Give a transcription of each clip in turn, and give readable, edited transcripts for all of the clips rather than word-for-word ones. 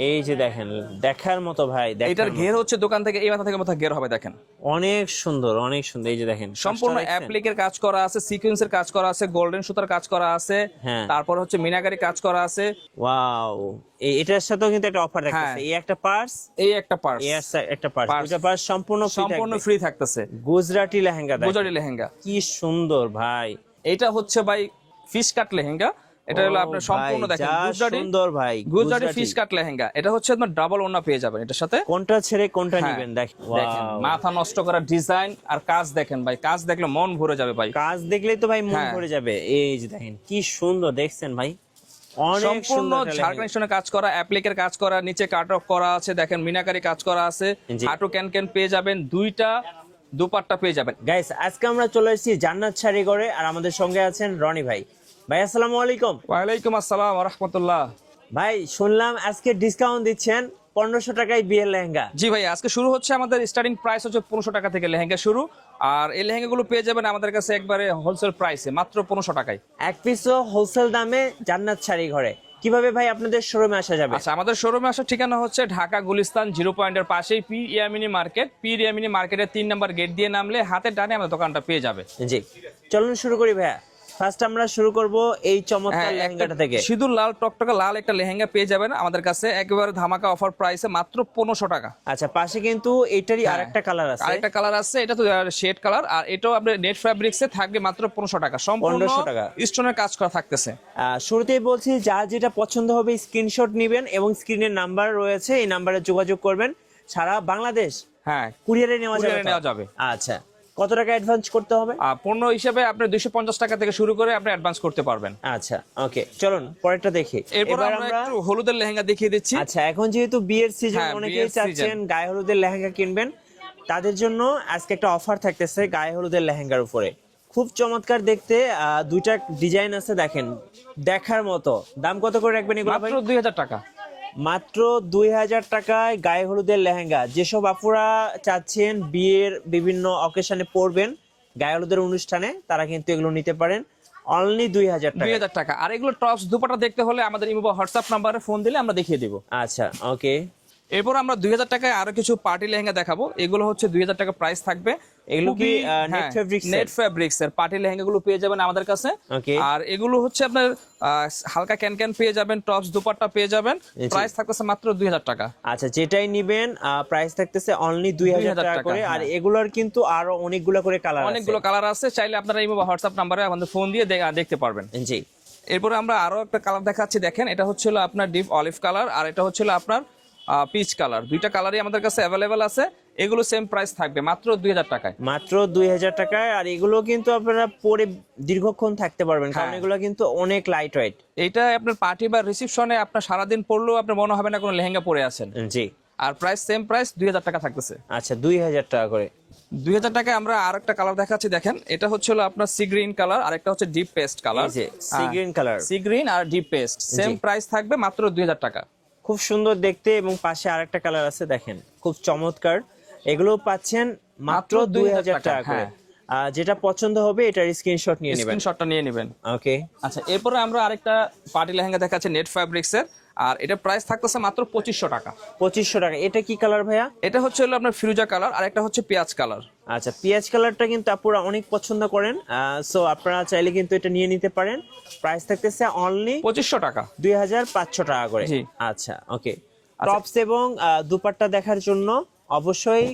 এই যে দেখেন, দেখার মতো ভাই। এটার ঘের হচ্ছে দোকান থেকে এই মাথা থেকে মাথা ঘের হবে দেখেন, অনেক সুন্দর, অনেক সুন্দর। এই যে দেখেন, সম্পূর্ণ কাজটা দেখছেন? অ্যাপ্লিকের কাজ করা আছে, সিকোয়েন্সের কাজ করা আছে, গোল্ডেন সুতার কাজ করা আছে, হ্যাঁ। তারপর হচ্ছে মিনাকারি কাজ করা আছে। ওয়াও, এটার সাথেও কিন্তু একটা অফার হ্যাঁ। রাখতেছে। এই একটা পার্স, এই একটা পার্স, এই একটা পার্স, Purse। দুইটা পার্স সম্পূর্ণ সম্পূর্ণ ফ্রি থাকতেছে। গুজরাটি লেহেঙ্গা দেখেন, গুজরাটি লেহেঙ্গা, কি সুন্দর ভাই। এটা হচ্ছে ভাই ফিশ কাট লেহেঙ্গা। এটা হলো আপনার সম্পূর্ণ ভাই, দেখেন যা গুজরাটি, সুন্দর ভাই, গুজরাটি ফিশ কাট লেহেঙ্গা। এটা হচ্ছে আপনার ডাবল ওড়না পেয়ে যাবেন এটার সাথে। কোনটা ছেড়ে কোনটা হ্যাঁ, নেবেন দেখেন। দেখেন Wow। মাথা নষ্ট করা ডিজাইন আর কাজ দেখেন ভাই, কাজ দেখলে মন ভরে যাবে ভাই। কাজ দেখলেই তো ভাই মন হ্যাঁ। ভরে যাবে। এই যে দেখেন কি সুন্দর, দেখছেন ভাই, অনেক সম্পূর্ণ সুন্দর একটা লেহেঙ্গা। ঝাড়খানিশনের কাজ করা, অ্যাপ্লিকের কাজ করা, নিচে কাট অফ করা আছে দেখেন, মিনাকারি কাজ করা আছে, জি। হাঁটু ক্যান পেয়ে যাবেন, দুইটা দুপাট্টা পেয়ে যাবেন। গাইস, আজকে আমরা চলে এসেছি জান্নাত শাড়িঘরে, আর আমাদের সঙ্গে আছেন রনি ভাই। ভাই আসসালামু আলাইকুম। ওয়ালাইকুম আসসালাম ওয়া রাহমাতুল্লাহ। ভাই শুনলাম আজকে ডিসকাউন্ট দিচ্ছেন 1500 টাকায় বিয়ের লেহেঙ্গা। জি ভাই, আজকে শুরু হচ্ছে, আমাদের স্টার্টিং প্রাইস হচ্ছে 1500 টাকা থেকে লেহেঙ্গা শুরু। আর এই লেহেঙ্গাগুলো পেয়ে যাবেন আমাদের কাছে একবারে হোলসেল প্রাইসে মাত্র 1500 টাকায়। এক পিসও হোলসেল দামে জান্নাত শাড়িঘরে। কিভাবে ভাই আপনাদের শোরুমে আসা যাবে? আচ্ছা, আমাদের শোরুমে আসার ঠিকানা হচ্ছে ঢাকা গুলিস্তান 0 পয়েন্টের পাশেই P Yamini market. P Yamini মার্কেটের 3 নম্বর গেট দিয়ে নামলে হাতের ডানে আমাদের দোকানটা পেয়ে যাবে। জি, চলুন শুরু করি ভাইয়া। ফার্স্ট আমরা শুরু করব এই চমৎকার হ্যাঁ, লেহেঙ্গাটা থেকে। সিঁদুর লাল টকটকা লাল একটা লেহেঙ্গা পেয়ে যাবেন আমাদের কাছে একেবারে ধামাকা অফার প্রাইসে মাত্র 1500 টাকা। আচ্ছা, পাশে কিন্তু এটারই আরেকটা কালার আছে। আরেকটা কালার আছে, এটা তো শেড কালার, আর এটাও আপনার নেট ফ্যাব্রিক্সে থাকবে মাত্র 1500 টাকা। সম্পূর্ণ 1500 টাকা। স্টোনের কাজ করা থাকতেছে। শুরুতেই বলছি, যা যেটা পছন্দ হবে স্ক্রিনশট নেবেন এবং স্ক্রিনের নাম্বার রয়েছে, এই নাম্বারে যোগাযোগ করবেন। সারা বাংলাদেশ হ্যাঁ, কুরিয়ারে নেওয়া যাবে কুরিয়ারে তো? নেওয়া যাবে। আচ্ছা, কত টাকা অ্যাডভান্স করতে হবে? পণ্য হিসেবে আপনি 250 টাকা থেকে শুরু করে আপনি অ্যাডভান্স করতে পারবেন। আচ্ছা, ওকে, চলুন পরেরটা দেখি। এরপর এবার আমরা একটু হলুদের লেহেঙ্গা দেখিয়ে দিচ্ছি। আচ্ছা, এখন যেহেতু বিয়ের সিজন, হ্যাঁ, অনেকেই বিয়ের চাচ্ছেন season। গায়ে হলুদের লেহেঙ্গা কিনবেন, তাদের জন্য আজকে একটা অফার থাকতেছে গায়ে হলুদের লেহেঙ্গার উপরে। খুব চমৎকার দেখতে, দুইটা ডিজাইন আছে দেখেন, দেখার মতো। দাম কত করে রাখবেন এগুলো ভাই? মাত্র 2000 টাকা। মাত্র 2000 টাকায় গায়ে হলুদের লেহেঙ্গা। যেসব আপুরা চাচ্ছেন বিয়ের বিভিন্ন অকেশনে পরবেন, গায়ে হলুদের অনুষ্ঠানে, তারা কিন্তু এগুলো নিতে পারেন অনলি 2000 টাকা। 2000 টাকা। আর এগুলো টপস দুপাটা দেখতে হলে আমাদের ইমো বা হোয়াটসঅ্যাপ নাম্বারে ফোন দিলে আমরা দেখিয়ে দেব। আচ্ছা, ওকে। এরপর আমরা 2000 টাকায় আরো কিছু পার্টি লেহেঙ্গা দেখাবো। এগুলো হচ্ছে 2000 টাকা প্রাইস থাকবে। এগুলো কি নেট ফেব্রিক্স? নেট ফেব্রিক্স এর পার্টি লেহেঙ্গা গুলো পেয়ে যাবেন আমাদের কাছে। ওকে। আর এগুলো হচ্ছে আপনার হালকা ক্যান পেয়ে যাবেন, টপস দুপাট্টা পেয়ে যাবেন। প্রাইস থাকতেছে মাত্র 2000 টাকা। আচ্ছা, যেটাই নিবেন প্রাইস থাকতেছে অনলি 2000 টাকা করে। আর এগুলোর কিন্তু আরো অনেকগুলো করে কালার আছে। অনেকগুলো কালার আছে, চাইলে আপনারা ইমো বা হোয়াটসঅ্যাপ নাম্বারে আমাদের ফোন দিয়ে দেখতে পারবেন। জি। এরপরে আমরা আরো একটা কালার দেখাচ্ছি, দেখেন এটা হচ্ছে আপনার ডিপ অলিভ কালার, আর এটা হচ্ছে আপনার পিচ কালার। দুইটা কালারই আমাদের কাছে অ্যাভেলেবেল আছে। এগুলো সেম প্রাইস থাকবে মাত্র 2000 টাকায়। মাত্র 2000 টাকায়। আর এগুলো কিন্তু আপনারা পরে দীর্ঘক্ষণ থাকতে পারবেন, কারণ এগুলো কিন্তু অনেক লাইট ওয়েট। এইটা আপনার পার্টি বা রিসেপশনে আপনার সারাদিন পরলেও আপনার মনে হবে না কোনো লেহেঙ্গা পরে আছেন। জি। আর প্রাইস সেম প্রাইস 2000 টাকা থাকতেছে। আচ্ছা, 2000 টাকা করে। 2000 টাকায় আমরা আরেকটা কালার দেখাচ্ছি, দেখেন এটা হচ্ছে আপনার সি গ্রিন কালার, আর একটা হচ্ছে ডিপ পেস্ট কালার। এই যে sea green colour, sea green আর ডিপ পেস্ট সেম প্রাইস থাকবে মাত্র 2000 টাকা। খুব সুন্দর দেখতে। এবং পাশে আরেকটা কালার আছে দেখেন, খুব চমৎকার। এগুলো পাচ্ছেন মাত্র 2000 টাকা করে। যেটা পছন্দ হবে এটার স্ক্রিনশট নিয়ে নেবেন। স্ক্রিনশটটা নিয়ে নেবেন। ওকে। আচ্ছা, এরপরে আমরা আরেকটা পার্টি লেহেঙ্গা দেখাচ্ছি নেট ফ্যাব্রিক্স এর, আর এটা প্রাইস থাকতেছে মাত্র 2500 টাকা। 2500 টাকা। এটা কি কালার ভাইয়া? এটা হচ্ছে আপনার ফিরোজা কালার, আর একটা হচ্ছে পেঁয়াজ কালার। আচ্ছা, পেঁয়াজ কালারটা কিন্তু আপনারা অনেক পছন্দ করেন, সো আপনারা চাইলে কিন্তু এটা নিয়ে নিতে পারেন। প্রাইস থাকতেছে অনলি 2500 টাকা, 2500 টাকা করে। জি। আচ্ছা, ওকে। টপস এবং দুপাট্টা দেখার জন্য অবশ্যই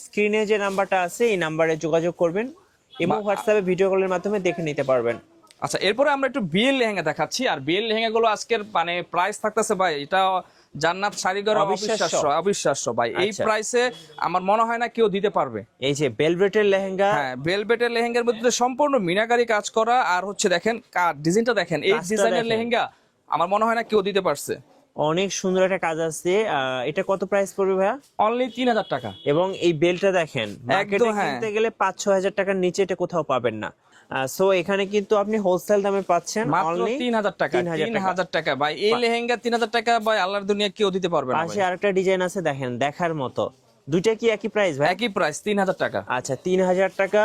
স্ক্রিনে যে নাম্বারটা আছে এই নাম্বারে যোগাযোগ করবেন এবং হোয়াটসঅ্যাপে ভিডিও কলের মাধ্যমে দেখে নিতে পারবেন। আচ্ছা, এরপরে আমরা একটু বিয়ের লেহেঙ্গা দেখাচ্ছি। আর বিয়ের লেহেঙ্গা গুলো আজকের মানে প্রাইস থাকতেছে ভাই, এটা জান্নাত শাড়িঘর অবিশ্বাস্য ভাই। এই প্রাইসে আমার মনে হয় না কেউ দিতে পারবে। এই যে ভেলভেটের লেহেঙ্গা। হ্যাঁ, ভেলভেটের লেহেঙ্গার মধ্যে সম্পূর্ণ মিনাকারি কাজ করা, আর হচ্ছে দেখেন ডিজাইনটা দেখেন, এই ডিজাইনের লেহেঙ্গা আমার মনে হয় না কেউ দিতে পারছে। অনেক সুন্দর একটা কাজ আছে। এটা কত প্রাইস পড়বে ভাইয়া? অনলি 3000 টাকা। এবং এই বেলটা দেখেন, মার্কেটে হ্যাঁ। কিনতে গেলে 5-6000 টাকার নিচে এটা কোথাও পাবেন না। সো এখানে কিন্তু আপনি হোলসেল দামে পাচ্ছেন মাত্র অনলি 3000 টাকা। 3000 টাকা ভাই, এই লেহেঙ্গা 3000 টাকা ভাই, আল্লাহর দুনিয়া কেউ দিতে পারবে না। পাশে আরেকটা ডিজাইন আছে দেখেন, দেখার মতো। দুইটা কি একই প্রাইস ভাই? একই প্রাইস, 3000 টাকা। আচ্ছা, 3000 টাকা।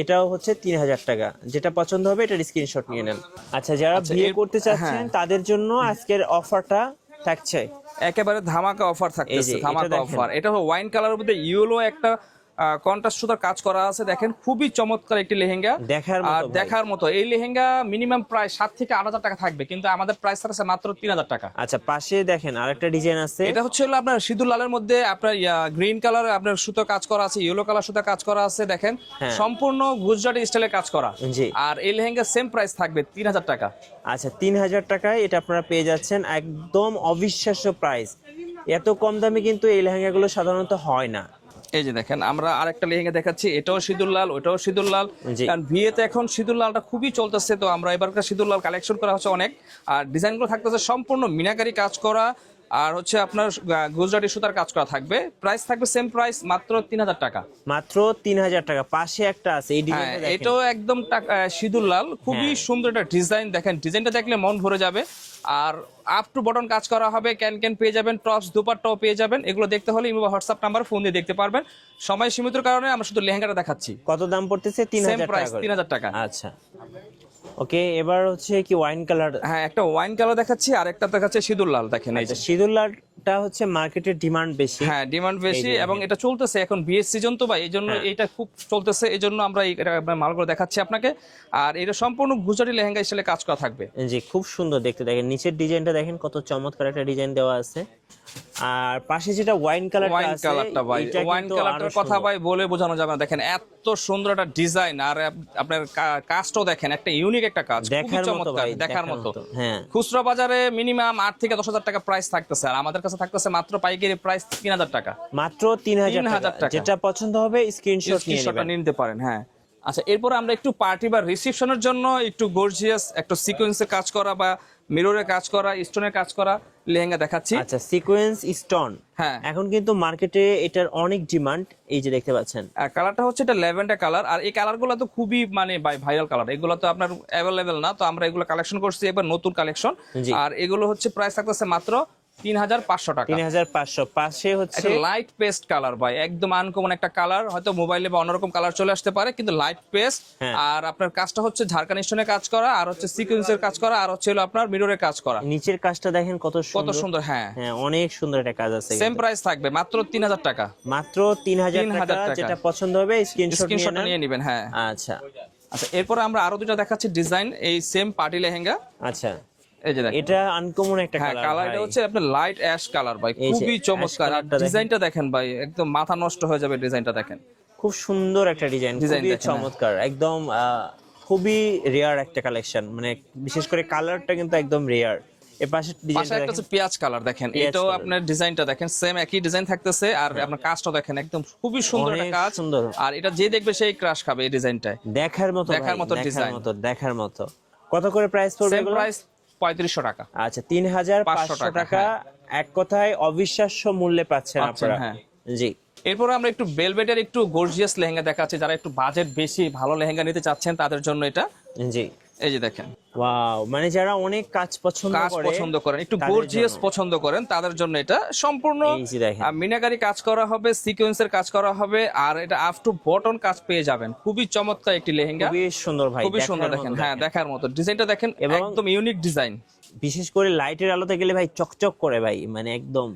এটাও হচ্ছে 3000 টাকা। যেটা পছন্দ হবে এটার স্ক্রিনশট নিয়ে নেন। আচ্ছা, যারা বিয়ে করতে চাচ্ছেন তাদের জন্য আজকের অফারটা থাকছে? একেবারে ধামাকা অফার থাকতেছে, এটা ধামাকা দেখেন। অফার। এটা হলো ওয়াইন কালারের মধ্যে ইয়েলো একটা কন্ট্রাস্ট সুতার কাজ করা আছে, দেখেন খুবই চমৎকার একটি লেহেঙ্গা। দেখার মতো আর ভাই। দেখার মতো এই লেহেঙ্গা মিনিমাম প্রায় 7 থেকে 8,000 টাকা থাকবে, কিন্তু আমাদের প্রাইস আছে মাত্র 3,000 টাকা। আচ্ছা, পাশে দেখেন আরেকটা ডিজাইন আছে। এটা হচ্ছে হলো আপনার সিঁদুর লালের মধ্যে আপনার গ্রিন কালার আপনার সুতো কাজ করা আছে, ইয়েলো কালার সুতো কাজ করা আছে, দেখেন হ্যাঁ। সম্পূর্ণ গুজরাটি স্টাইলে কাজ করা। জি। আর এই লেহেঙ্গা সেম প্রাইস থাকবে 3,000 টাকা। আচ্ছা, 3,000 টাকায় এটা আপনারা পেয়ে যাচ্ছেন, একদম অবিশ্বাস্য প্রাইস। এত কম দামে কিন্তু এই লেহেঙ্গাগুলো সাধারণত হয় না। এই যে দেখেন আমরা আরেকটা লেহেঙ্গা দেখাচ্ছি, এটাও সিঁদুর লাল, ওটাও সিঁদুর লাল। জি। কারণ বিয়েতে এখন সিঁদুর লালটা খুবই চলতেছে, তো আমরা এবারকার সিঁদুর লাল কালেকশন করা হচ্ছে অনেক। আর ডিজাইনগুলো থাকতেছে সম্পূর্ণ মিনাকারি কাজ করা, আর হচ্ছে আপনার গুজরাটি সুতার কাজ করা থাকবে। প্রাইস থাকবে সেম প্রাইস, মাত্র 3,000 টাকা। মাত্র 3,000 টাকা। পাশে একটা আছে, এই হ্যাঁ, ডিজাইনটা দেখেন। এটাও একদম সিঁদুর লাল, খুবই হ্যাঁ। সুন্দর একটা ডিজাইন। দেখেন ডিজাইনটা দেখলে মন ভরে যাবে। আর আপ টু বটন কাজ করা হবে, ক্যান ক্যান পেয়ে যাবেন, টপস দুপাট্টাও পেয়ে যাবেন। এগুলো দেখতে হলে ইমো হোয়াটসঅ্যাপ নাম্বার ফোন দিয়ে দেখতে পারবেন। সময় সীমিতর কারণে আমরা শুধু লেহেঙ্গাটা দেখাচ্ছি। কত দাম পড়তেছে? সেম 3,000 প্রাইস, টাকা করে। 3,000 টাকা। আচ্ছা, ওকে। এবার হচ্ছে কি ওয়াইন কালার? হ্যাঁ, একটা ওয়াইন কালার দেখাচ্ছি, আর একটা দেখাচ্ছে সিঁদুর লাল। দেখেন এই যে সিঁদুর লালটা হচ্ছে মার্কেটের ডিমান্ড বেশি। হ্যাঁ, ডিমান্ড বেশি এই যে এবং এটা চলতেছে এখন বিয়ের সিজন তো ভাই, এই জন্য হ্যাঁ। এটা খুব চলতেছে, এই জন্য আমরা এটা মালগুলো দেখাচ্ছি আপনাকে। আর এটা সম্পূর্ণ গুজরাটি লেহেঙ্গা স্টাইলে কাজ করা থাকবে। জি, খুব সুন্দর দেখতে। দেখেন নিচের ডিজাইনটা দেখেন, কত চমৎকার একটা ডিজাইন দেওয়া আছে। আর পাশে যেটা ওয়াইন কালারটা ওয়াইন আছে, কালারটা ভাই, এটা ওয়াইন কিন্তু কালারটার আরো কথা সুন্দর। ভাই বলে বোঝানো যাবে না। দেখেন এত সুন্দর একটা ডিজাইন, আর আপনার কাজটাও দেখেন, একটা ইউনিক একটা কাজ, খুবই দেখার মতো চমৎকার, ভাই, দেখার মতো। হ্যাঁ। খুচরা বাজারে মিনিমাম 8 থেকে 10,000 টাকা প্রাইস থাকতেছে, আর আমাদের কাছে থাকতেছে মাত্র পাইকারি প্রাইস 3,000 টাকা। মাত্র 3,000 3,000 টাকা। টাকা। যেটা পছন্দ হবে স্ক্রিনশট নিয়ে স্ক্রিনশটটা নেবেন। নিয়ে নিতে পারেন। হ্যাঁ, আচ্ছা, এরপর আমরা একটু পার্টি বা রিসেপশনের জন্য একটু গর্জিয়াস একটা সিকোয়েন্সের কাজ করা বা মিররের কাজ করা, স্টোনের কাজ করা লেহেঙ্গা দেখাচ্ছি। আচ্ছা, সিকোয়েন্স স্টোন। হ্যাঁ, এখন কিন্তু মার্কেটে এটার অনেক ডিমান্ড, এই যে দেখতে পাচ্ছেন। কালারটা হচ্ছে এটা ল্যাভেন্ডার কালার। আর এই কালারগুলো তো খুবই মানে ভাইরাল কালার, এগুলো তো আপনার অ্যাভেলেবেল না, তো আমরা এগুলো কালেকশন করছি এবার নতুন কালেকশন। জি। আর এগুলো হচ্ছে প্রাইস থাকতেছে মাত্র 3,500 টাকা। 3,500। পাশে হচ্ছে লাইট পেস্ট কালার ভাই, একদম আনকমন একটা কালার, হয়তো মোবাইলে বা অন্যরকম কালার চলে আসতে পারে, কিন্তু লাইট পেস্ট। হ্যাঁ। আর আপনার কাজটা হচ্ছে ঝাড়খান্ড স্টোনের কাজ করা, আর হচ্ছে সিকোয়েন্সের কাজ করা, আর হচ্ছে হলো আপনার মিররের কাজ করা। নিচের কাজটা দেখেন কত কত সুন্দর। সুন্দর। হ্যাঁ, হ্যাঁ, অনেক সুন্দর একটা কাজ আছে। সেম প্রাইস থাকবে মাত্র 3,000 টাকা। মাত্র 3,000 টাকা। টাকা। যেটা পছন্দ হবে স্ক্রিনশট স্ক্রিনশট নিয়ে নিয়ে নেন। নেবেন। হ্যাঁ, আচ্ছা আচ্ছা, এরপরে আমরা আরো দুটো দেখাচ্ছি ডিজাইন, এই সেম পার্টি লেহেঙ্গা। আচ্ছা, এই যে দেখেন, এটা আনকমন একটা হ্যাঁ, কালার। কালার এটা হচ্ছে আপনার লাইট অ্যাশ কালার ভাই, এই যে খুবই ash চমৎকার। আর কালারটা দেখেন। ডিজাইনটা দেখেন ভাই, একদম মাথা নষ্ট হয়ে যাবে ডিজাইনটা দেখেন। খুব সুন্দর একটা ডিজাইন, ডিজাইন খুবই দেখেন, হ্যাঁ। চমৎকার, একদম খুবই রেয়ার একটা কালেকশন, মানে বিশেষ করে কালারটা কিন্তু একদম রেয়ার। এর পাশে পাশে ডিজাইনটা একটা হচ্ছে পেঁয়াজ কালার, দেখেন পেঁয়াজ এটাও কালার। আপনার ডিজাইনটা দেখেন, সেম একই ডিজাইন থাকতেছে। আর আপনার কাজটা দেখেন, একদম খুবই সুন্দর একটা অনেক কাজ। সুন্দর। আর এটা যে দেখবে সেই ক্রাশ খাবে এই ডিজাইনটায়। দেখার মতো, দেখার মতো ডিজাইন। দেখার মতো। কত করে প্রাইস পড়বে সেম এগুলো? প্রাইস 3,500 টাকা। আচ্ছা, 3,500 টাকা। এক কথায় অবিশ্বাস্য মূল্যে পাচ্ছেন পাচ্ছেন, আপনারা। হ্যাঁ। জি। এরপর আমরা একটু বেলভেটের একটু গর্জিয়াস লেহেঙ্গা দেখাচ্ছি, যারা একটু বাজেট বেশি ভালো লেহেঙ্গা নিতে চাচ্ছেন তাদের জন্য এটা। জি। এই যে দেখেন, ওয়াও, মানে যারা অনেক কাজ পছন্দ করেন, একটু তাদের গর্জিয়াস জন্য। পছন্দ করেন, তাদের জন্য এটা সম্পূর্ণ এই যে দেখেন। মিনাকারি কাজ করা হবে, সিকোয়েন্সের কাজ করা হবে, আর এটা আপ টু বটন কাজ পেয়ে যাবেন। খুবই চমৎকার একটি লেহেঙ্গা, খুবই সুন্দর ভাই, খুবই সুন্দর। দেখার দেখেন, মতো হ্যাঁ, দেখার মতো ডিজাইনটা দেখেন, এবং একদম ইউনিক ডিজাইন। বিশেষ করে লাইটের আলোতে গেলে ভাই চকচক করে ভাই, মানে একদম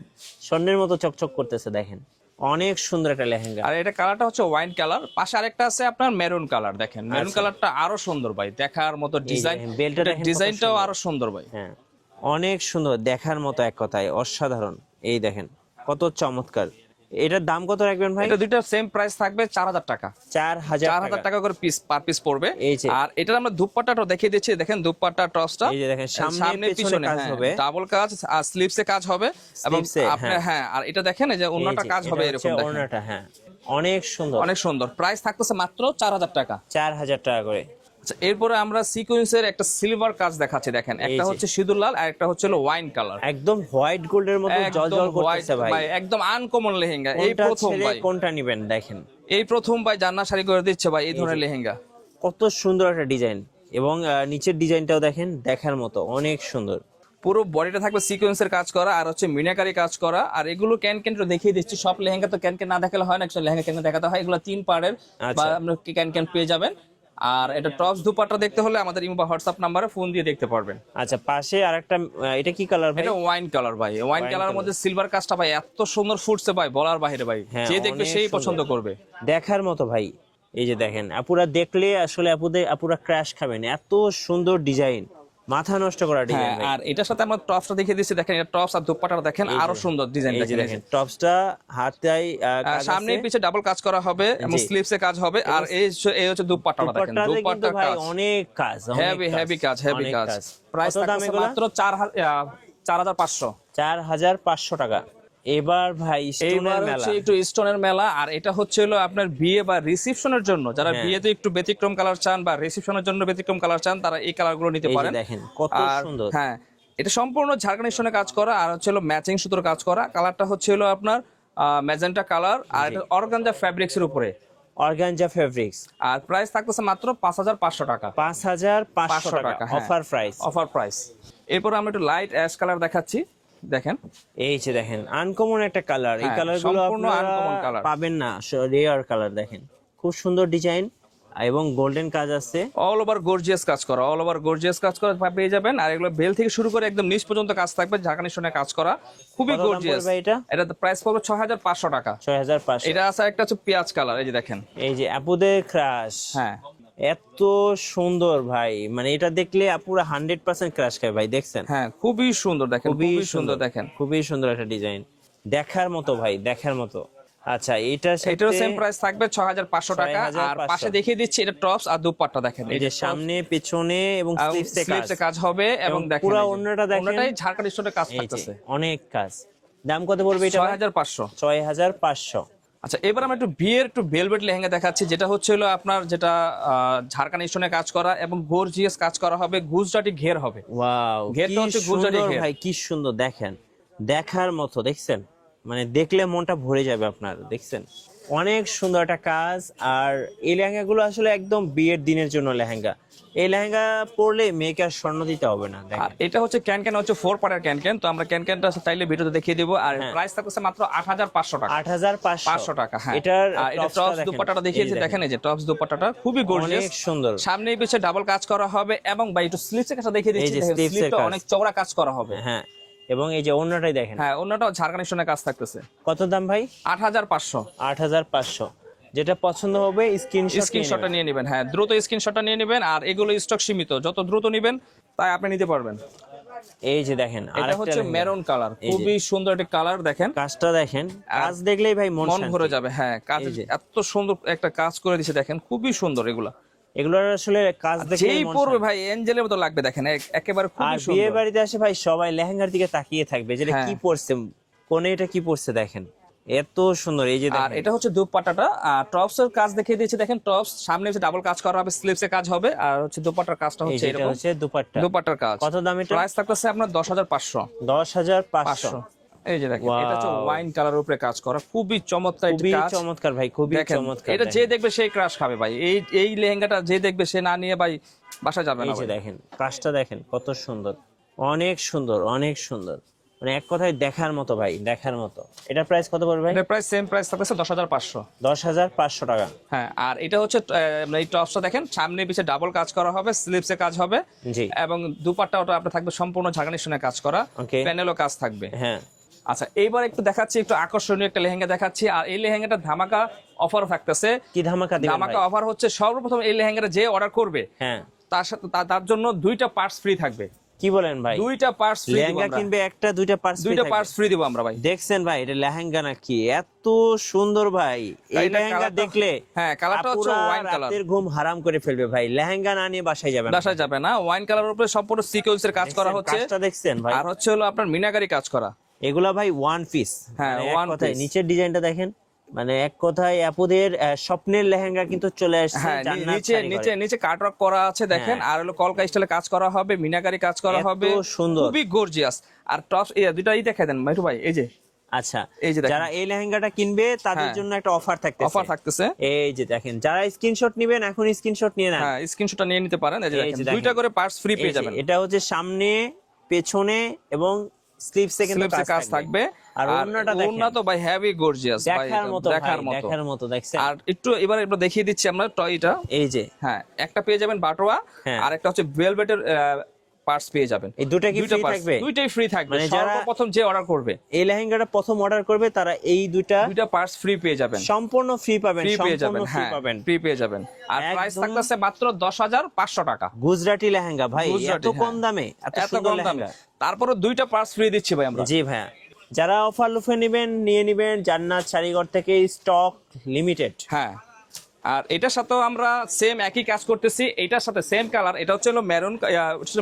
স্বর্ণের মতো চকচক করতেছে। দেখেন অনেক সুন্দর একটা লেহেঙ্গা। আর এটা কালারটা হচ্ছে ওয়াইন কালার, পাশে আরেকটা আছে আপনার মেরুন কালার। দেখেন মেরুন কালারটা আরো সুন্দর ভাই, দেখার মতো ডিজাইন। দেখেন, বেলটা দেখেন কত ডিজাইনটাও সুন্দর। আরো সুন্দর ভাই। হ্যাঁ, অনেক সুন্দর, দেখার মতো, এক কথায় অসাধারণ। এই দেখেন কত চমৎকার। এটার দাম কত রাখবেন ভাই? এটা দুইটা সেম প্রাইস থাকবে 4,000 টাকা। 4,000 টাকা করে পিস, পার পিস পড়বে। এই যে। আর এটার আমরা দুপাট্টাটা দেখিয়ে দিচ্ছি, দেখেন দুপাট্টা টসটা, এই যে দেখেন, সামনে পিছনে কাজ হবে, ডাবল কাজ, আর স্লিপসে কাজ হবে, এবং স্লিপসে, আপনার হ্যাঁ, আর এটা দেখেন এই যে এই অন্যটা যে, কাজ হবে এটা এরকম হচ্ছে দেখেন। ওড়নাটা, হ্যাঁ, অনেক সুন্দর। অনেক সুন্দর। প্রাইস থাকতেছে মাত্র 4,000 টাকা। 4,000 টাকা করে। আচ্ছা, এরপরে আমরা সিকোয়েন্সের একটা সিলভার কাজ দেখাচ্ছি, দেখেন একটা যে। হচ্ছে সিঁদুর লাল, আর একটা হচ্ছে ওয়াইন কালার, একদম হোয়াইট গোল্ডের মতো জলজল করতেছে ভাই। একদম আনকমন লেহেঙ্গা। এই কোনটা প্রথম ছেড়ে ভাই, কোনটা নিবেন দেখেন। এই প্রথম ভাই জান্নাত শাড়ি করে দিচ্ছে ভাই এই ধরনের লেহেঙ্গা। কত সুন্দর একটা ডিজাইন, এবং নিচের ডিজাইনটাও দেখেন, দেখার মতো, অনেক সুন্দর। পুরো বডিটা থাকবে সিকোয়েন্সের কাজ করা, আর হচ্ছে মিনাকারি কাজ করা। আর এগুলো ক্যান ক্যান দেখিয়ে দিচ্ছি, সব লেহেঙ্গা তো ক্যান ক্যান না দেখালে হয় না, লেহেঙ্গা ক্যান দেখাতে হয়। এগুলো 3 পার্টের, বা আচ্ছা। আপনি ক্যান ক্যান পেয়ে যাবেন। আর এটা টপস দুপাট্টা দেখতে হলে আমাদের ইমো বা হোয়াটসঅ্যাপ নাম্বারে ফোন দিয়ে দেখতে পারবেন। আচ্ছা, পাশে আরেকটা এটা কি কালার ভাই? এটা ওয়াইন কালার ভাই, ওয়াইন কালারের মধ্যে সিলভার কাজটা ভাই এত সুন্দর ফুটছে ভাই, বলার বাইরে ভাই, হ্যাঁ, যে দেখবে অনেক সেই সুন্দর। পছন্দ করবে। দেখার মতো ভাই। এই যে দেখেন, আপুরা দেখলে আসলে আপুরা ক্র্যাশ খাবেন, এত সুন্দর ডিজাইন, মাথা নষ্ট করা ডিজাইন হ্যাঁ, ভাই। আর এটার সাথে আমরা টপসটা দেখিয়ে দিচ্ছি, দেখেন এটা টপস আর দুপাট্টাটা দেখেন আরো সুন্দর ডিজাইন এই যে দেখেন। দেখেন টপসটা হাতায় সামনে পিছে ডাবল কাজ করা হবে এবং স্লিভসে কাজ হবে, আর এই হচ্ছে দুপাট্টাটা দেখেন, দুপাট্টাতে কিন্তু দুপাট্টার ভাই কাজ অনেক কাজ, হেভি কাজ, হেভি অনেক কাজ। প্রাইস কত দাম থাকছে এগুলা? মাত্র 4500। 4500 টাকা। এবার ভাই স্টোনের এইবার মেলা। হচ্ছে একটু স্টোনের মেলা, আর এটা হচ্ছে হলো আপনার বিয়ে বা রিসেপশনের জন্য, যারা হ্যাঁ। বিয়েতে একটু ব্যতিক্রম কালার চান বা রিসেপশনের জন্য ব্যতিক্রম কালার চান, তারা এই কালারগুলো নিতে এই যে পারেন। দেখেন কত আর সুন্দর। হ্যাঁ, এটা সম্পূর্ণ ঝাড়খান্ড স্টোনে কাজ করা, আর হচ্ছে হলো ম্যাচিং সুতোর কাজ করা। কালারটা হচ্ছে হলো আপনার ম্যাজেন্টা কালার, আর এটা অর্গানজা ফ্যাব্রিক্স এর উপরে। Organza fabrics. আর প্রাইস থাকতেছে মাত্র 5500 টাকা। 5500 টাকা হ্যাঁ। Offer price. Offer price. এরপর আমরা একটু লাইট অ্যাশ কালার দেখাচ্ছি, দেখেন এই যে দেখেন আনকমন একটা কালার। এই হ্যাঁ, কালারগুলো সম্পূর্ণ আপনারা uncommon color। পাবেন না, রেয়ার কালার। দেখেন খুব সুন্দর ডিজাইন এবং গোল্ডেন কাজ আছে। অল ওভার গর্জিয়াস কাজ করা, অল ওভার গর্জিয়াস কাজ করা পেয়ে যাবেন। আর এগুলো বেল থেকে শুরু করে একদম নিচ পর্যন্ত কাজ থাকবে, ঝাড়খান্ড স্টোনে কাজ করা, খুবই কত দাম গর্জিয়াস। পড়বে এটা? এটা প্রাইস পড়বে 6500 টাকা। 6500। এটা আছে একটা হচ্ছে পেঁয়াজ কালার, এই যে দেখেন। এই যে আপুদের ক্রাশ, হ্যাঁ, এত সুন্দর ভাই, মানে এটা দেখলে আপুরা 100% ক্রাশ খায় ভাই। দেখছেন হ্যাঁ, খুবই সুন্দর দেখেন, খুবই সুন্দর দেখেন, খুবই সুন্দর একটা ডিজাইন, দেখার মতো ভাই, দেখার মতো। আচ্ছা, এটারও সেম প্রাইস থাকবে 6500 টাকা। আর 6500 পাশে দেখিয়ে দিচ্ছি এটা টপস আর দুপাট্টা দেখেন, এই যে সামনে পেছনে এবং স্লিভসে কাজ, স্লিভসে কাজ হবে এবং দেখেন পুরো এই যে, অন্যটা দেখেন, অন্যটাই ঝাড়খান্ড স্টোনে কাজ এই যে থাকতেছে। অনেক কাজ। দাম কত পড়বে এটা? 6500। 6500। আচ্ছা, এবার আমরা একটু বিয়ের একটু ভেলভেট লেহেঙ্গা দেখাচ্ছি, যেটা হচ্ছে হলো আপনার যেটা ঝাড়খান্ড স্টোনে কাজ করা এবং গর্জিয়াস কাজ করা হবে, গুজরাটি ঘের হবে। ওয়াও, ঘেরটা কি হচ্ছে গুজরাটি সুন্দর ঘের। ভাই, কি সুন্দর দেখেন, দেখার মতো। দেখছেন, মানে দেখলে মনটা ভরে যাবে আপনার। দেখছেন অনেক সুন্দর একটা কাজ। আর এই লেহেঙ্গাগুলো আসলে একদম বিয়ের দিনের জন্য লেহেঙ্গা। এই লেহেঙ্গা পরলে মেয়েকে আর স্বর্ণ দিতে হবে না। আর দেখেন এটা হচ্ছে ক্যান হচ্ছে 4 পার্টের ক্যান, তো আমরা ক্যানটা চাইলে ভিডিওতে দেখিয়ে দিব। আর প্রাইস থাকছে মাত্র 8500 টাকা। 8500 টাকা। হ্যাঁ, এটার আর এটা টপস দুপাট্টাটা দেখিয়েছি, দেখেন এই যে টপস দুপাট্টাটা খুবই গর্জিয়াস, অনেক সুন্দর। সামনে পিছে ডাবল কাজ করা হবে এবং ভাই একটু স্লিভসের কাজটা দেখিয়ে দিচ্ছি, এই যে দেখেন sleeves এর স্লিভটা কাজ। অনেক চওড়া কাজ করা হবে। হ্যাঁ, এবং এই যে অন্যটাই দেখেন। হ্যাঁ, অন্যটাও ঝাড়খান্ড স্টোনে কাজ থাকতেছে। কত দাম ভাই? 8500। 8500। যেটা পছন্দ হবে স্ক্রিনশটটা নিয়ে নেবেন। হ্যাঁ, দ্রুত স্ক্রিনশটটা নিয়ে নেবেন। আর এগুলো স্টক সীমিত, যত দ্রুত নেবেন তাই আপনি নিতে পারবেন। এই যে দেখেন এটা আরেকটা হচ্ছে লেহেঙ্গা। মেরুন কালার, এই যে। খুবই সুন্দর একটা কালার দেখেন, কাজটা দেখেন, কাজ দেখলেই ভাই মন মন শান্তি। ভরে যাবে। হ্যাঁ, কাজ এই যে। এত সুন্দর একটা কাজ করে দিছে, দেখেন খুবই সুন্দর এগুলা। এগুলোর আসলে কাজ দেখলেই যেই মন পরবে শান্তি। ভাই এঞ্জেলের মতো লাগবে, দেখেন একেবারে আর খুবই বিয়ে সুন্দর। বাড়িতে আসে ভাই সবাই লেহেঙ্গার দিকে তাকিয়ে থাকবে, যেটা হ্যাঁ। কি পরছে, কোনে এটা কি পরছে, দেখেন এত সুন্দর। এই যে আর দেখেন, এটা হচ্ছে দুপাট্টাটা, টপস এর কাজ দেখিয়ে দিয়েছি, দেখেন টপস সামনে হচ্ছে ডাবল কাজ করা হবে, স্লিভসে কাজ হবে, আর হচ্ছে দুপাট্টার কাজটা এই হচ্ছে যে এটা এরকম হচ্ছে দুপাট্টা। দুপাট্টার কাজ। কত দাম এটা? প্রাইস থাকতেছে আপনার 10500। 10500। এই যে দেখেন, Wow. এটা হচ্ছে ওয়াইন কালার উপরে কাজ করা, খুবই চমৎকার একটা খুবই কাজ। চমৎকার ভাই, খুবই দেখেন, চমৎকার। এটা যে দেখেন। দেখবে সেই ক্রাশ খাবে ভাই। এই লেহেঙ্গাটা যে দেখবে সে না নিয়ে ভাই বাসা যাবে না এই যে ভাই। দেখেন কাজটা দেখেন কত সুন্দর, অনেক সুন্দর, অনেক সুন্দর, মানে এক কথায় দেখার মতো ভাই, দেখার মতো। এটা প্রাইস কত পড়বে ভাই? এটা প্রাইস সেম প্রাইস থাকতেছে 10500। 10500 টাকা। হ্যাঁ, আর এটা হচ্ছে এই টপসটা দেখেন সামনে পিছে ডাবল কাজ করা হবে, স্লিভসে কাজ হবে জি। এবং দুপাট্টা ওটা আপনার থাকবে সম্পূর্ণ ঝাড়খান্ড স্টোনে কাজ করা, Okay. প্যানেলও কাজ থাকবে। হ্যাঁ, আচ্ছা, এইবার একটু দেখাচ্ছি, একটু আকর্ষণীয় একটা লেহেঙ্গা দেখাচ্ছি। আর এই লেহেঙ্গাটা ধামাকা অফার থাকতেছে। কি ধামাকা দিবেন ধামাকা ভাই? অফার হচ্ছে সর্বপ্রথম এই লেহেঙ্গাটা যে অর্ডার করবে হ্যাঁ, তার সাথে তার জন্য 2টা পার্টস ফ্রি থাকবে। কি বলেন ভাই? 2টা পার্টস ফ্রি দিব লেহেঙ্গা আমরা। কিনবে একটা, 2টা পার্স, 2টা পার্টস ফ্রি দিব আমরা ভাই। দেখছেন ভাই, এটা লেহেঙ্গা নাকি? এত সুন্দর ভাই, এই এটা লেহেঙ্গা কালারটা- দেখলে হ্যাঁ, কালারটা হচ্ছে আপুরা ওয়াইন কালার। রাতের ঘুম হারাম করে ফেলবে ভাই। লেহেঙ্গা না নিয়ে বাসায় যাবেন না। বাসায় যাবে না। ওয়াইন কালার উপরে সম্পূর্ণ সিকোয়েন্সের কাজ করা দেখছেন, হচ্ছে, কাজটা দেখছেন ভাই? আর হচ্ছে হলো আপনার মিনাকারি কাজ করা। এগুলা ভাই ওয়ান পিস। হ্যাঁ, এক one কথায় piece। নিচের ডিজাইনটা দেখেন, মানে এক কথায় আপুদের স্বপ্নের লেহেঙ্গা কিন্তু চলে আসছে। হ্যাঁ, জান্নাত নিচে শাড়ি নিচে ঘরে। নিচে কাটওয়ার্ক করা আছে দেখেন, আর হলো কলকা স্টাইলে কাজ করা হবে, মিনাকারি কাজ করা এত হবে, সুন্দর। খুবই গর্জিয়াস। আর টপস দুটাই দেখাই দেন মাইটু ভাই। এই যে আচ্ছা, এই যে দেখেন। যারা এই লেহেঙ্গাটা কিনবে তাদের হ্যাঁ। জন্য একটা অফার থাকতেছে। অফার থাকতেছে। এই যে দেখেন, যারা স্ক্রিনশট নেবেন এখন স্ক্রিনশট নিয়ে নেন। হ্যাঁ, স্ক্রিনশটটা নিয়ে নিতে পারেন। এই যে এই দেখেন, যে দেখেন। 2টা করে পার্টস ফ্রি এই পেয়ে যে, যাবেন। এটা হচ্ছে সামনে, পেছনে এবং স্লিভসে কিন্তু কাজ থাকবে। আর ওড়নাটা দেখেন, ওড়না তো ভাই হেভি গর্জিয়াস ভাই, দেখার মতো দেখার মতো, দেখার মতো দেখছেন। আর একটু এবার দেখিয়ে দিচ্ছি আমরা টয়টা। এই যে হ্যাঁ, একটা পেয়ে যাবেন বাটোয়া, হ্যাঁ। আর একটা হচ্ছে ভেলভেটের পার্টস পেয়ে যাবেন। এই দুটো কি ফ্রি থাকবে? দুইটাই ফ্রি থাকবে, মানে যারা সর্বপ্রথম যে অর্ডার করবে এই লেহেঙ্গাটা প্রথম অর্ডার করবে তারা এই দুইটা পার্টস ফ্রি পেয়ে যাবেন, সম্পূর্ণ ফ্রি পাবেন, ফ্রি পেয়ে যাবেন, সম্পূর্ণ ফ্রি হ্যাঁ পাবেন, ফ্রি পেয়ে যাবেন। আর প্রাইস একদম থাকতেছে মাত্র 10,500 টাকা। গুজরাটি লেহেঙ্গা ভাই, গুজরাটি, এত কম দামে এত এত সুন্দর কম দামে, লেহেঙ্গা। তারপরে দুইটা পার্টস ফ্রি দিচ্ছি ভাই আমরা। জি ভাইয়া, যারা অফার লুফে নেবেন নিয়ে নেবেন জান্নাত শাড়িঘর থেকে, স্টক লিমিটেড। হ্যাঁ, আর এটার সাথেও আমরা সেম একই কাজ করতেছি, এটার সাথে সেম কালার, এটা হচ্ছে মেরুন,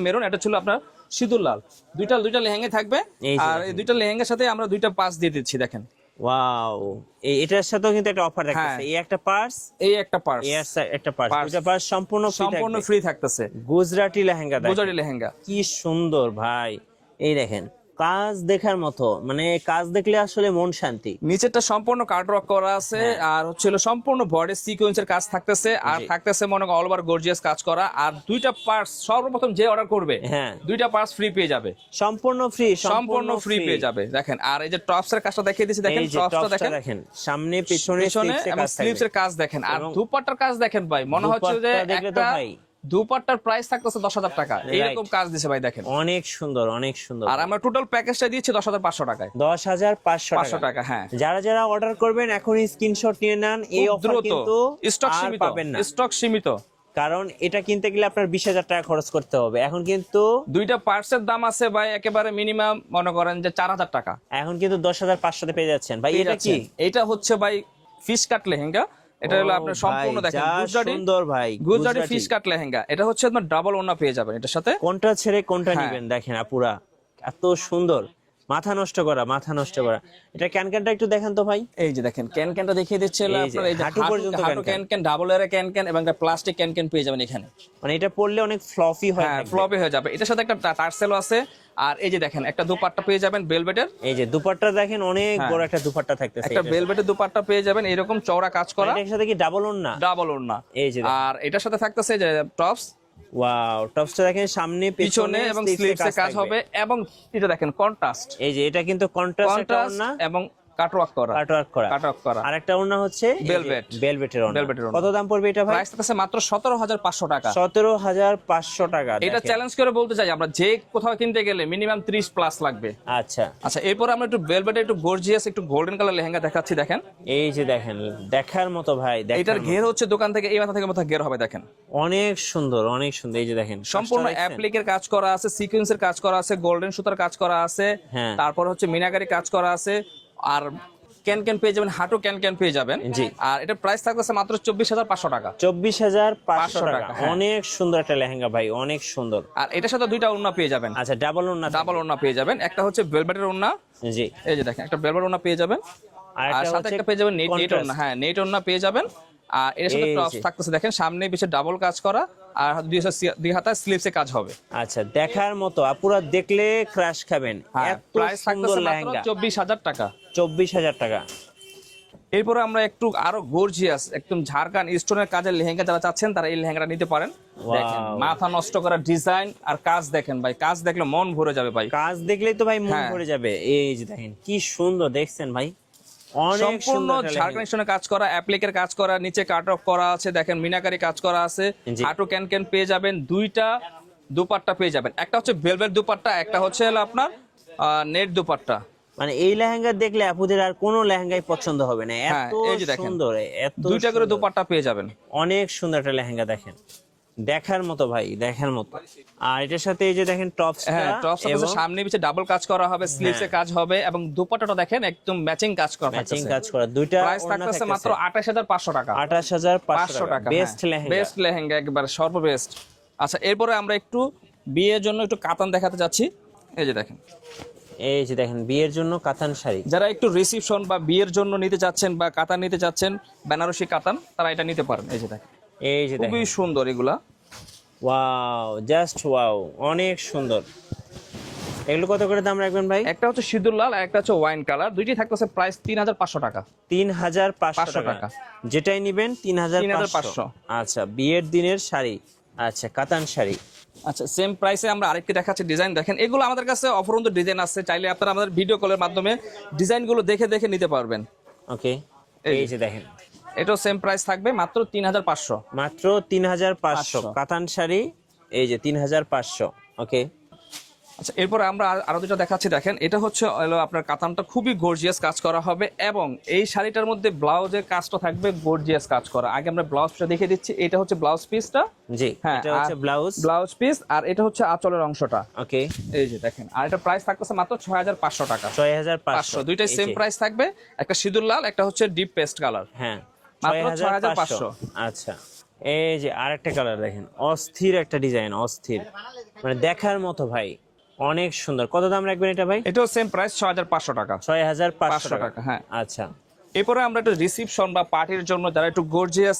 মেরুন, এটা ছিল আপনার সিঁদুর লাল। দুইটা লেহেঙ্গা থাকবে, এই যে আর এই দুইটা লেহেঙ্গার সাথে আমরা দুইটা পার্স দিয়ে দিচ্ছি দেখেন। ওয়াও, এটার সাথেও কিন্তু একটা অফার রাখতেছে, হ্যাঁ। এই একটা পার্স, এই একটা পার্স, এই একটা পার্স, Purse। দুইটা পার্স সম্পূর্ণ সম্পূর্ণ ফ্রি ফ্রি থাকতেছে। গুজরাটি লেহেঙ্গা দেখেন, গুজরাটি লেহেঙ্গা কি সুন্দর ভাই। এই দেখেন কাজ দেখার মতো, মানে কাজ দেখলে আসলে মন শান্তি। নিচেরটা সম্পূর্ণ কাটওয়ার্ক করা আছে, আর হচ্ছে সম্পূর্ণ বডি সিকোয়েন্সের কাজ থাকতেছে, আর জি। থাকতেছে মনে করেন অল ওভার গর্জিয়াস কাজ করা। আর দুইটা পার্টস সর্বপ্রথম যে অর্ডার করবে, হ্যাঁ, দুইটা পার্টস ফ্রি পেয়ে যাবে, সম্পূর্ণ ফ্রি, সম্পূর্ণ ফ্রি পেয়ে যাবে। দেখেন, আর এই যে টপস এর কাজটা দেখিয়ে দিয়েছি, দেখেন এই যে টপসটা টপসটা দেখেন, দেখেন, সামনে পিছনে পিছনে এবং স্লিভস এর কাজ দেখেন, আর এবং দুপাট্টার কাজ দেখেন ভাই, মনে হচ্ছে যে দুপাট্টা দেখলে তো একটা ভাই দুপাট্টার প্রাইস থাকতেছে 10,000 টাকা, এইরকম কাজ দিছে ভাই দেখেন। অনেক সুন্দর, অনেক সুন্দর। আর আমরা টোটাল প্যাকেজটা দিচ্ছি 10,500 টাকায়, 10,500 500 টাকা। হ্যাঁ, যারা যারা অর্ডার করবেন এখনই স্ক্রিনশট নিয়ে নেন, এই খুব অফার দ্রুত, কিন্তু স্টক আর সীমিত, পাবেন না, স্টক সীমিত। কারণ এটা কিনতে গেলে আপনার 20,000 টাকা খরচ করতে হবে। এখন কিন্তু দুইটা পার্টসের দাম আছে ভাই একেবারে মিনিমাম মনে করেন যে 4,000 টাকা, এখন কিন্তু 10,500 পেয়ে যাচ্ছেন ভাই। পেয়ে এটা কি? যাচ্ছেন। এটা হচ্ছে ভাই ফিশ কাট লেহেঙ্গা, এটা হলো ও আপনার ভাই, সম্পূর্ণ দেখেন যা গুজরাটি, সুন্দর ভাই, গুজরাটি ফিশ কাট লেহেঙ্গা। এটা হচ্ছে আপনার ডাবল ওড়না পেয়ে যাবেন এটার সাথে। কোনটা ছেড়ে কোনটা হ্যাঁ। নেবেন দেখেন আপুরা, এত সুন্দর, মাথা নষ্ট করা, মাথা নষ্ট করা। এটা ক্যানটা একটু দেখান তো ভাই। এই যে দেখেন ক্যানটা দেখিয়ে দিচ্ছে হলো এই যে আপনার, এই যে হাঁটু পর্যন্ত হাঁটু ক্যান, ডাবল এর ক্যান এবং একটা প্লাস্টিক ক্যান পেয়ে যাবেন এখানে। মানে এটা পরলে অনেক ফ্লফি হয়, হ্যাঁ, থাকবে। ফ্লপে হয়ে যাবে। এটার সাথে একটা টার্সেলও আছে, আর এই যে দেখেন একটা দুপাট্টা পেয়ে যাবেন ভেলভেটের। এই যে দুপাট্টা দেখেন, অনেক হ্যাঁ। বড় একটা দুপাট্টা থাকতেছে, একটা ভেলভেটের দুপাট্টা পেয়ে যাবেন এরকম চওড়া কাজ করা, এটার সাথে কি ডাবল ওড়না? ডাবল ওড়না। এই যে দেখেন। আর এটার সাথে থাকতেছে যে টপস, ওয়াও, টপসটা দেখেন, সামনে পিছনে এবং স্লিভসে কাজ হবে, এবং এটা দেখেন কন্ট্রাস্ট, এই যে এটা কিন্তু কন্ট্রাস্ট একটা ওড়না, এবং কাটওয়ার্ক করা, কাটওয়ার্ক করা। আরেকটা ওড়না হচ্ছে ভেলভেটের ওড়না। Velvet এর ওড়না। কত দাম পড়বে এটা ভাই? প্রাইস থাকছে মাত্র 17,500 টাকা। 17,500 টাকা। এটা দেখেন। চ্যালেঞ্জ করে বলতে চাই, আমরা যে কোথাও কিনতে গেলে মিনিমাম 30 প্লাস লাগবে। আচ্ছা, আচ্ছা, এরপর আমরা একটু ভেলভেটে একটু গর্জিয়াস একটু গোল্ডেন কালার লেহেঙ্গা দেখাচ্ছি দেখেন। এই যে দেখেন, দেখার মতো ভাই, এটার ঘের হচ্ছে দোকান থেকে এই মাথা থেকে মাথা ঘের হবে দেখেন, অনেক সুন্দর, অনেক সুন্দর। এই যে দেখেন সম্পূর্ণ কাজটা দেখছেন? অ্যাপ্লিকের কাজ করা আছে, সিকোয়েন্সের কাজ করা আছে, গোল্ডেন সুতার কাজ করা আছে, হ্যাঁ। তারপর হচ্ছে মিনাকারি কাজ করা আছে, আর ক্যান পেয়ে যাবেন, হাঁটু ক্যান পেয়ে যাবেন। জি। আর এটা প্রাইস থাকতেছে মাত্র 24,500 টাকা। 24,500 টাকা। টাকা, হ্যাঁ। অনেক সুন্দর একটা লেহেঙ্গা ভাই, অনেক সুন্দর। আর এটার সাথে দুইটা ওড়না পেয়ে যাবেন, আচ্ছা, ডাবল ওড়না? ডাবল ওড়না পেয়ে যাবেন। একটা হচ্ছে ভেলভেটের ওড়না, জি। এই যে দেখেন একটা ভেলভেট ওড়না পেয়ে যাবেন, আর একটা সাথে হচ্ছে একটা পেয়ে যাবেন নেট contrast। ওড়না। হ্যাঁ, নেট ওড়না পেয়ে যাবেন। আর এর সাথে এই টপস যে। থাকতেছে দেখেন, সামনে পিছে ডাবল কাজ করা, আর দুই হাতে স্লিভসে কাজ হবে। আচ্ছা, দেখার মতো, আপুরা দেখলে ক্রাশ খাবেন, হ্যাঁ, এত প্রাইস সুন্দর থাকতেছে মাত্র লেহেঙ্গা। 24,000 টাকা। 24,000 টাকা। এরপরে আমরা একটু আরো গর্জিয়াস একদম ঝাড়খান স্টোনের কাজের লেহেঙ্গা যারা চাচ্ছেন তারা এই লেহেঙ্গাটা নিতে পারেন। দেখেন মাথা নষ্ট করা ডিজাইন আর কাজ দেখেন ভাই, কাজ দেখলে মন ভরে যাবে ভাই, কাজ দেখলেই তো ভাই মন হ্যাঁ। ভরে যাবে। এই যে দেখেন কি সুন্দর, দেখছেন ভাই, অনেক সম্পূর্ণ সুন্দর একটা ঝাড়খান স্টোনের কাজ করা, অ্যাপ্লিকের কাজ করা, নিচে কাট অফ করা আছে দেখেন, মিনাকারি কাজ করা আছে, জি। হাঁটু ক্যান পেয়ে যাবেন, দুইটা দুপাট্টা পেয়ে যাবেন, একটা হচ্ছে ভেলভেট দুপাট্টা, একটা হচ্ছে হলো আপনার নেট দুপাট্টা। মানে এই লেহেঙ্গা দেখলে আপুদের আর কোনো লেহেঙ্গাই পছন্দ হবে না, হ্যাঁ, এত এই যে দেখেন, সুন্দর, এত দুইটা করে সুন্দর। দুপাট্টা পেয়ে যাবেন, অনেক সুন্দর একটা লেহেঙ্গা দেখেন, দেখার মতো ভাই, দেখার মতো। আর এটার সাথে এই যে দেখেন টপসটা, হ্যাঁ টপস আছে, সামনে পিছে ডাবল কাজ করা হবে, স্লিভসে কাজ হবে, এবং দুপাট্টাটা দেখেন একদম ম্যাচিং কাজ করা ম্যাচিং থাকতেছে। কাজ করা, দুইটা প্রাইস থাকতেছে মাত্র 28,500 টাকা। 28,500 টাকা। টাকা, বেস্ট লেহেঙ্গা। বেস্ট লেহেঙ্গা, একবার সর্ববেস্ট। আচ্ছা, এরপরে আমরা একটু বিয়ের জন্য একটু কাতান দেখাতে যাচ্ছি। এই যে দেখেন, এই যে দেখেন বিয়ের জন্য কাতান শাড়ি, যারা একটু রিসিপশন বা বিয়ের জন্য নিতে চাচ্ছেন বা কাতান নিতে চাচ্ছেন, বেনারসি কাতান, তারা এটা নিতে পারেন। এই যে দেখেন, এই যে দেখেন, খুবই সুন্দর এগুলা। ওয়াও, জাস্ট ওয়াও, অনেক সুন্দর। এগুলো কত করে দাম রাখবেন ভাই? একটা হচ্ছে সিঁদুর লাল আর একটা হচ্ছে ওয়াইন কালার, দুইটি থাকতেছে প্রাইস 3,500 টাকা। 3,500 টাকা। যেটাই নিবেন 3,500। 3,500। আচ্ছা, বিয়ের দিনের শাড়ি আচ্ছা, কাতান শাড়ি। আচ্ছা, সেম প্রাইসে আমরা আরেকটি দেখাচ্ছি ডিজাইন। দেখেন এগুলো আমাদের কাছে অফুরন্ত ডিজাইন আছে, চাইলে আপনারা আমাদের ভিডিও কলের মাধ্যমে ডিজাইনগুলো দেখে দেখে নিতে পারবেন। ওকে, এই এই যে দেখেন, এটাও সেম প্রাইস থাকবে মাত্র 3500। মাত্র 3500 কাতান শাড়ি, এই যে 3500। ওকে, আচ্ছা, এরপরে আমরা আরো দুটো দেখাচ্ছি। দেখেন এটা হচ্ছে হলো আপনার কাতানটা খুবই গর্জিয়াস কাজ করা হবে, এবং এই শাড়িটার মধ্যে ব্লাউজের কাজটা থাকবে গর্জিয়াস কাজ করা। আগে আমরা ব্লাউজটা দেখে দিচ্ছি, এটা হচ্ছে ব্লাউজ পিসটা। জি, হ্যাঁ, এটা হচ্ছে ব্লাউজ পিস, আর এটা হচ্ছে আঁচলের অংশটা। ওকে, এই যে দেখেন, আর এটা প্রাইস থাকতেছে মাত্র 6500 টাকা। 6500, দুইটাই সেম প্রাইস থাকবে, একটা সিঁদুর লাল, একটা হচ্ছে ডিপ পেস্ট কালার। হ্যাঁ, মাত্র 6500। আচ্ছা, এই যে আরেকটা কালার দেখেন, অস্থির একটা ডিজাইন, অস্থির, মানে দেখার মতো ভাই, অনেক সুন্দর। কত দাম রাখবেন এটা ভাই? এটাও সেম প্রাইস 6500 টাকা। 6500 টাকা, টাকা। হ্যাঁ। আচ্ছা, এরপরে আমরা একটু রিসিপশন বা পার্টির জন্য যারা একটু গর্জিয়াস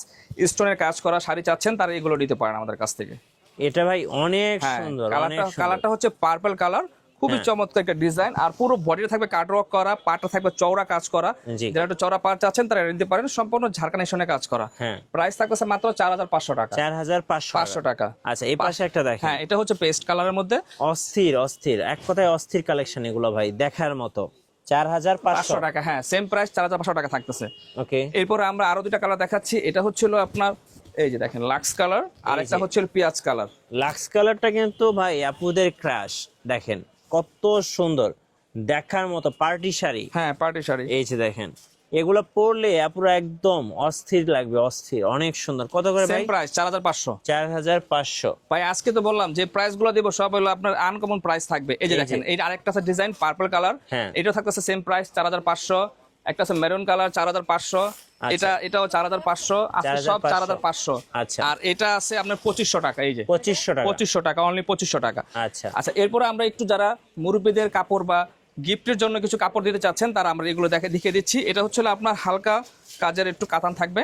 স্টোনের কাজ করা শাড়ি চাচ্ছেন, তারা এগুলো নিতে পারেন আমাদের কাছ থেকে। এটা ভাই অনেক হ্যাঁ, সুন্দর, অনেক কালারটা হচ্ছে পার্পল কালার, খুবই চমৎকার একটা ডিজাইন, আর পুরো বডিটা থাকবে কাটওয়ার্ক করা, পাটটা থাকবে চওড়া কাজ করা। জি। যারা একটু চওড়া পাট চাচ্ছেন তারা নিতে পারেন, সম্পূর্ণ ঝাড়খান্ড স্টোনে কাজ করা। হ্যাঁ, প্রাইস থাকবে মাত্র 4500 টাকা। 4500 টাকা। আচ্ছা, এই পাশে একটা দেখেন, হ্যাঁ, এটা হচ্ছে পেস্ট কালারের মধ্যে। অস্থির, অস্থির, এক কথায় অস্থির কালেকশন এগুলো ভাই, দেখার মতো। 4500 টাকা, হ্যাঁ, সেম প্রাইস 4500 টাকা থাকতেছে। ওকে, এরপরে আমরা আরো দুইটা কালার দেখাচ্ছি। এটা হচ্ছিল আপনার, এই যে দেখেন, লাক্স কালার, আর একটা হচ্ছে পেঁয়াজ কালার। লাক্স কালারটা কিন্তু ভাই আপুদের ক্রাশ, দেখেন কত সুন্দর, দেখার মতো পার্টি শাড়ি। হ্যাঁ, পার্টি শাড়ি। এই যে দেখেন, এগুলো পরলে আপুরা একদম অস্থির লাগবে, অস্থির, অনেক সুন্দর। কত করে ভাই? Same price 4500। 4500। ভাই আজকে তো বললাম যে প্রাইস গুলো দেবো সব হলো আপনার আনকমন প্রাইস থাকবে। এই যে এই যে। দেখেন, এই আরেকটা আছে ডিজাইন পার্পল কালার, হ্যাঁ। এটা থাকতেছে সেম প্রাইস 4500। একটা আছে মেরুন কালার 4500, এটাও 4500, আছে সব 4500। আচ্ছা, আর এটা আছে আপনার 2500 টাকা। এই যে 2500 টাকা। 2500 টাকা, অনলি 2500 টাকা। আচ্ছা, আচ্ছা, এরপরে আমরা একটু যারা মুরব্বীদের কাপড় বা গিফটের জন্য কিছু কাপড় দিতে চাচ্ছেন, তারা আমরা এগুলো দেখিয়ে দিচ্ছি। এটা হচ্ছে আপনার হালকা কাজের একটু কাতান থাকবে।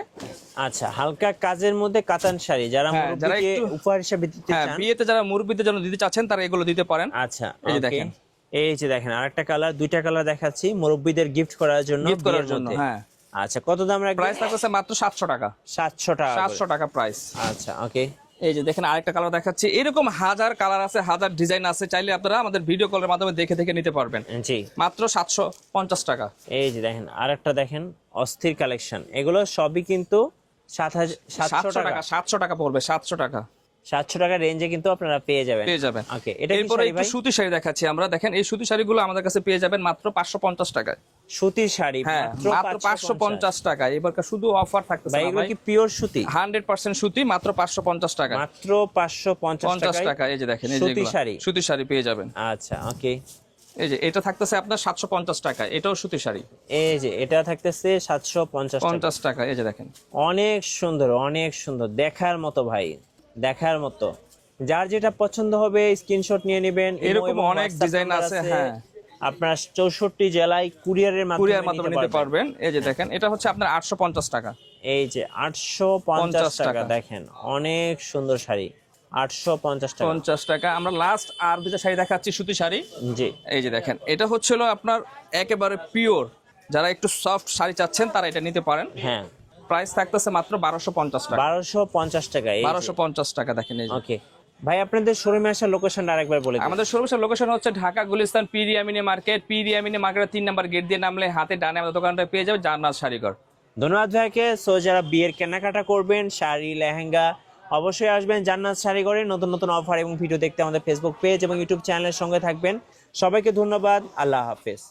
আচ্ছা, হালকা কাজের মধ্যে কাতান শাড়ি, যারা হ্যাঁ, যারা মুরব্বিকে একটু উপহার হিসেবে দিতে হ্যাঁ, চান। বিয়েতে যারা মুরব্বীদের জন্য দিতে চাচ্ছেন, তারা এগুলো দিতে পারেন। আচ্ছা, এই যে okay, দেখেন। এই যে দেখেন আরেকটা কালার, দুইটা কালার দেখাচ্ছি মুরব্বিদের গিফট করার জন্য, গিফট করার বিয়ের জন্য, মধ্যে। হ্যাঁ। আচ্ছা, কত দাম রাখবেন? প্রাইস থাকছে মাত্র 700 টাকা। 700 টাকা। 700 টাকা প্রাইস। আচ্ছা, ওকে, এই যে দেখেন আরেকটা কালার দেখাচ্ছি। এরকম হাজার কালার আছে, হাজার ডিজাইন আছে, চাইলে আপনারা আমাদের ভিডিও কলের মাধ্যমে দেখে দেখে নিতে পারবেন। জি, মাত্র 750 টাকা। এই যে দেখেন আরেকটা দেখেন, অস্থির কালেকশন, এগুলো সবই কিন্তু 700 টাকা। 700 টাকা পড়বে, 700 টাকা। 700 টাকা রেঞ্জে কিন্তু আপনারা পেয়ে যাবেন। ওকে, এটা কি এরপরে শাড়ি একটু ভাই? সুতি শাড়ি দেখাচ্ছি আমরা। দেখেন এই সুতি শাড়িগুলো আমাদের কাছে পেয়ে যাবেন মাত্র 550 টাকায়। সুতির শাড়ি হ্যাঁ, মাত্র 550 টাকা। এবারকার শুধু অফার থাকতেছে ভাই, না এগুলো ভাই, কি পিওর সুতি? 100% সুতি, মাত্র 550 টাকা। মাত্র 550 টাকা। এই যে দেখেন, এই সুতি যে শাড়ি, সুতি শাড়ি পেয়ে যাবেন। আচ্ছা, ওকে, এই যে এটা থাকতেছে আপনার 750 টাকা, এটাও সুতি শাড়ি। এই যে এটা থাকতেছে 750 টাকা। 50 টাকা। এই যে দেখেন, অনেক সুন্দর, অনেক সুন্দর, দেখার মতো ভাই, দেখার মতো। যার যেটা পছন্দ হবে স্ক্রিনশট নিয়ে নেবেন। এরকম অনেক ডিজাইন আছে। হ্যাঁ, আপনার 64 জেলায় কুরিয়ারের মাধ্যমে নিতে পারবেন। এই যে দেখেন, এটা হচ্ছে আপনার 850 টাকা। এই যে 850 টাকা, টাকা। দেখেন অনেক সুন্দর শাড়ি, 850 টাকা। 50 টাকা। আমরা লাস্ট আর দুটো শাড়ি দেখাচ্ছি, সুতি শাড়ি। জি, এই যে দেখেন, এটা হচ্ছিল আপনার একেবারে পিওর, যারা একটু সফট শাড়ি চাচ্ছেন তারা এটা নিতে পারেন। হ্যাঁ, প্রাইস থাকতেছে মাত্র 1250 টাকা। 1250 টাকা। 1250 টাকা। দেখেন, এই যে ওকে ভাই, আপনাদের শোরুমে আসার লোকেশনটা আরেকবার বলে দিন। আমাদের সর্বশেষ লোকেশন হচ্ছে ঢাকা গুলিস্তান পিরিয়ামিনি মার্কেট। পিরিয়ামিনি মার্কেটের 3 নম্বর গেট দিয়ে নামলে হাতে ডানে আমাদের দোকানটা পেয়ে যাবে, জান্নাত শাড়িঘর। ধন্যবাদ ভাইকে। সো যারা বিয়ের কেনাকাটা করবেন, শাড়ি লেহেঙ্গা, অবশ্যই আসবেন জান্নাত শাড়িঘরে। নতুন নতুন অফার এবং ভিডিও দেখতে আমাদের ফেসবুক পেজ এবং ইউটিউব চ্যানেলের সঙ্গে থাকবেন। সবাইকে ধন্যবাদ, আল্লাহ হাফেজ।